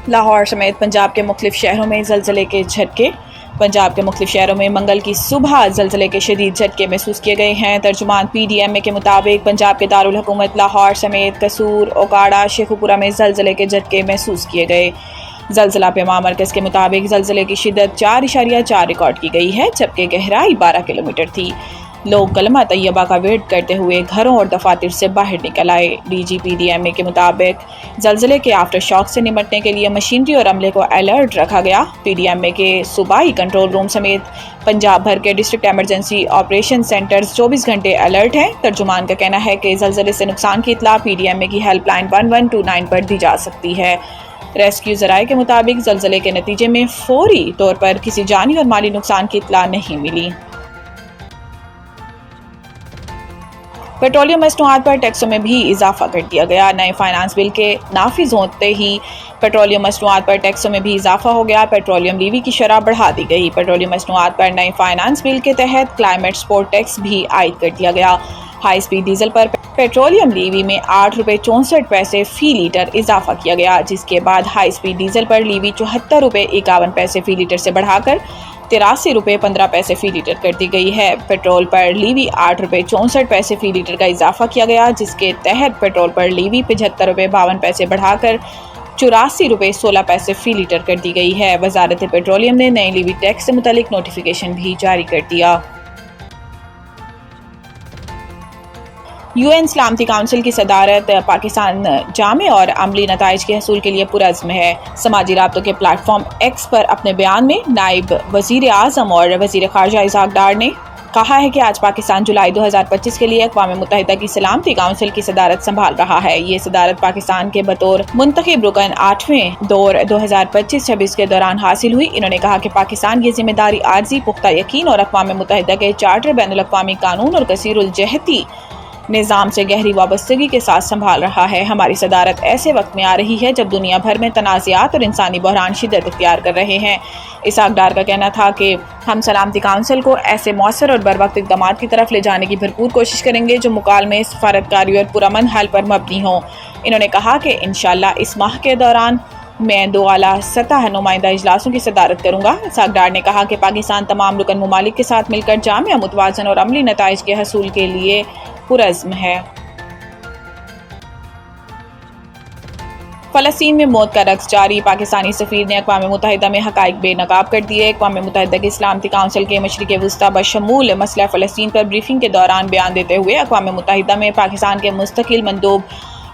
لاہور سمیت پنجاب کے مختلف شہروں میں زلزلے کے جھٹکے۔ پنجاب کے مختلف شہروں میں منگل کی صبح زلزلے کے شدید جھٹکے محسوس کیے گئے ہیں۔ ترجمان PDMA کے مطابق پنجاب کے دارالحکومت لاہور سمیت قصور، اوکاڑہ، شیخوپورہ میں زلزلے کے جھٹکے محسوس کیے گئے۔ زلزلہ پیما مرکز کے مطابق زلزلے کی شدت 4.4 ریکارڈ کی گئی ہے، جبکہ گہرائی 12 کلومیٹر تھی۔ لوگ کلمہ طیبہ کا ورد کرتے ہوئے گھروں اور دفاتر سے باہر نکل آئے۔ DG PDMA کے مطابق زلزلے کے آفٹر شاک سے نمٹنے کے لیے مشینری اور عملے کو الرٹ رکھا گیا۔ PDMA کے صوبائی کنٹرول روم سمیت پنجاب بھر کے ڈسٹرکٹ ایمرجنسی آپریشن سینٹرز 24 گھنٹے الرٹ ہیں۔ ترجمان کا کہنا ہے کہ زلزلے سے نقصان کی اطلاع PDMA کی ہیلپ لائن 1129 پر دی جا سکتی ہے۔ ریسکیو ذرائع کے مطابق زلزلے کے نتیجے میں فوری طور پر کسی جانی اور مالی نقصان کی اطلاع نہیں ملی۔ پیٹرولیم مصنوعات پر ٹیکسوں میں بھی اضافہ کر دیا گیا۔ نئے فائنانس بل کے نافذ ہوتے ہی پیٹرولیم مصنوعات پر ٹیکسوں میں بھی اضافہ ہو گیا۔ پیٹرولیم لیوی کی شرح بڑھا دی گئی۔ پیٹرولیم مصنوعات پر نئے فائنانس بل کے تحت کلائمیٹ سپورٹ ٹیکس بھی عائد کر دیا گیا۔ ہائی سپیڈ ڈیزل پر پیٹرولیم لیوی میں 8.64 روپے فی لیٹر اضافہ کیا گیا، جس کے بعد ہائی سپیڈ ڈیزل پر لیوی 74.51 روپے فی لیٹر سے بڑھا کر 83.15 روپے فی لیٹر کر دی گئی ہے۔ پیٹرول پر لیوی 8.64 فی لیٹر کا اضافہ کیا گیا، جس کے تحت پیٹرول پر لیوی 75.52 بڑھا کر 84.16 فی لیٹر کر دی گئی ہے۔ وزارت پیٹرولیم نے نئے لیوی ٹیکس سے متعلق نوٹیفیکیشن بھی جاری کر دیا۔ UN سلامتی کونسل کی صدارت پاکستان جامع اور عملی نتائج کے حصول کے لیے پرعزم ہے۔ سماجی رابطوں کے پلیٹ فارم ایکس پر اپنے بیان میں نائب وزیر اعظم اور وزیر خارجہ اسحاق ڈار نے کہا ہے کہ آج پاکستان جولائی 2025 کے لیے اقوام متحدہ کی سلامتی کونسل کی صدارت سنبھال رہا ہے۔ یہ صدارت پاکستان کے بطور منتخب رکن 8ویں دور 2025-26 کے دوران حاصل ہوئی۔ انہوں نے کہا کہ پاکستان یہ ذمہ داری عارضی، پختہ یقین اور اقوام متحدہ کے چارٹر، بین الاقوامی قانون اور کثیر الجہتی نظام سے گہری وابستگی کے ساتھ سنبھال رہا ہے۔ ہماری صدارت ایسے وقت میں آ رہی ہے جب دنیا بھر میں تنازعات اور انسانی بحران شدت اختیار کر رہے ہیں۔ اسحاق ڈار کا کہنا تھا کہ ہم سلامتی کونسل کو ایسے مؤثر اور بروقت اقدامات کی طرف لے جانے کی بھرپور کوشش کریں گے جو مکالمے، سفارتکاری اور پرامن حل پر مبنی ہوں۔ انہوں نے کہا کہ انشاءاللہ اس ماہ کے دوران میں 2 اعلیٰ سطح نمائندہ اجلاسوں کی صدارت کروں گا۔ اسحاق ڈار نے کہا کہ پاکستان تمام رکن ممالک کے ساتھ مل کر جامع، متوازن اور عملی نتائج کے حصول کے لیے پرعزم ہے۔ فلسطین میں موت کا رقص جاری۔ پاکستانی سفیر نے اقوام متحدہ میں حقائق بے نقاب کر دیے۔ اقوام متحدہ کی سلامتی کونسل کے مشرق وسطی بشمول مسئلہ فلسطین پر بریفنگ کے دوران بیان دیتے ہوئے اقوام متحدہ میں پاکستان کے مستقل مندوب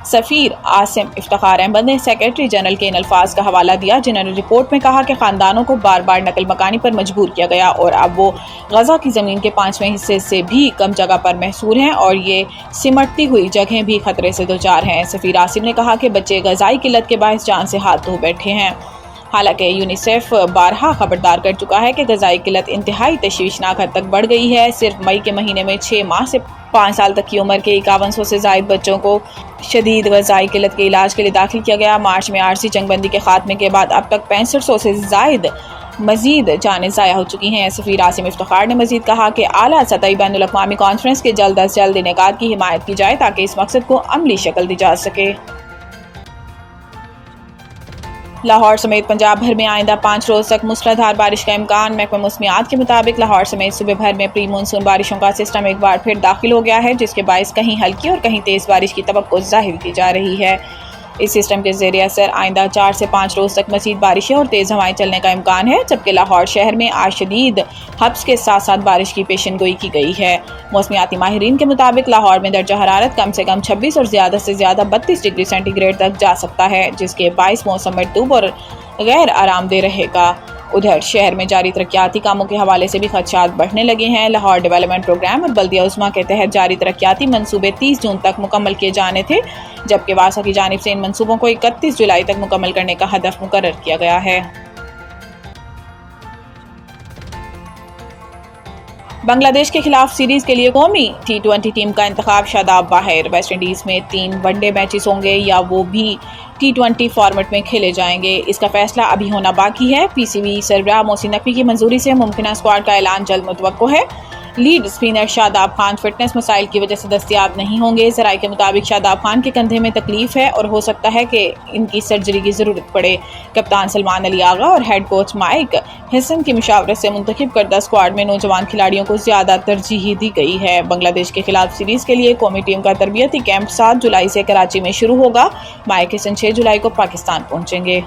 سفیر عاصم افتخار احمد نے سیکرٹری جنرل کے ان الفاظ کا حوالہ دیا جنہوں نے رپورٹ میں کہا کہ خاندانوں کو بار بار نقل مکانی پر مجبور کیا گیا اور اب وہ غزہ کی زمین کے 5ویں حصے سے بھی کم جگہ پر محصور ہیں اور یہ سمٹتی ہوئی جگہیں بھی خطرے سے دوچار ہیں۔ سفیر عاصم نے کہا کہ بچے غذائی قلت کے باعث جان سے ہاتھ دھو بیٹھے ہیں۔ حالانکہ یونیسیف بارہا خبردار کر چکا ہے کہ غذائی قلت انتہائی تشویشناک حد تک بڑھ گئی ہے۔ صرف مئی کے مہینے میں 6 ماہ سے 5 سال تک کی عمر کے 5100 سے زائد بچوں کو شدید غذائی قلت کے علاج کے لیے داخل کیا گیا۔ مارچ میں عارضی جنگ بندی کے خاتمے کے بعد اب تک 6500 سے زائد مزید جانیں ضائع ہو چکی ہیں۔ سفیر عاصم افتخار نے مزید کہا کہ اعلیٰ سطحی بین الاقوامی کانفرنس کے جلد از جلد انعقاد کی حمایت کی جائے تاکہ اس مقصد کو عملی شکل دی جا سکے۔ لاہور سمیت پنجاب بھر میں آئندہ 5 روز تک موسلادھار بارش کا امکان۔ محکمہ موسمیات کے مطابق لاہور سمیت صوبے بھر میں پری مونسون بارشوں کا سسٹم ایک بار پھر داخل ہو گیا ہے، جس کے باعث کہیں ہلکی اور کہیں تیز بارش کی توقع ظاہر کی جا رہی ہے۔ اس سسٹم کے زیر اثر آئندہ 4 سے 5 روز تک مزید بارشیں اور تیز ہوائیں چلنے کا امکان ہے، جبکہ لاہور شہر میں آج شدید ہبس کے ساتھ ساتھ بارش کی پیشن گوئی کی گئی ہے۔ موسمیاتی ماہرین کے مطابق لاہور میں درجہ حرارت کم سے کم 26 اور زیادہ سے زیادہ 32 ڈگری سینٹی گریڈ تک جا سکتا ہے، جس کے باعث موسم مرطوب اور غیر آرام دہ رہے گا۔ ادھر شہر میں جاری ترقیاتی کاموں کے حوالے سے بھی خدشات بڑھنے لگے ہیں۔ لاہور ڈیولپمنٹ پروگرام اور بلدیہ عظمیٰ کے تحت جاری ترقیاتی منصوبے 30 جون تک مکمل کیے جانے تھے، جبکہ واسا کی جانب سے ان منصوبوں کو 31 جولائی تک مکمل کرنے کا ہدف مقرر کیا گیا ہے۔ بنگلہ دیش کے خلاف سیریز کے لیے قومی T20 ٹیم کا انتخاب، شاداب باہر۔ ویسٹ انڈیز میں 3 ون ڈے میچز ہوں گے یا وہ بھی T20 فارمیٹ میں کھیلے جائیں گے، اس کا فیصلہ ابھی ہونا باقی ہے۔ PCB سربراہ محسن نقوی کی منظوری سے ممکنہ اسکواڈ کا اعلان جلد متوقع ہے۔ Lead spinner Shadab Khan fitness مسائل کی وجہ سے دستیاب نہیں ہوں گے۔ ذرائع کے مطابق شاداب خان کے کندھے میں تکلیف ہے اور ہو سکتا ہے کہ ان کی سرجری کی ضرورت پڑے۔ کپتان سلمان علی آغا اور ہیڈ کوچ مائک ہیسن کی مشاورت سے منتخب کردہ اسکواڈ میں نوجوان کھلاڑیوں کو زیادہ ترجیح دی گئی ہے۔ بنگلہ دیش کے خلاف سیریز کے لیے قومی ٹیم کا تربیتی کیمپ 7 جولائی سے کراچی میں شروع ہوگا۔ مائک ہیسن 6 جولائی کو پاکستان پہنچیں گے۔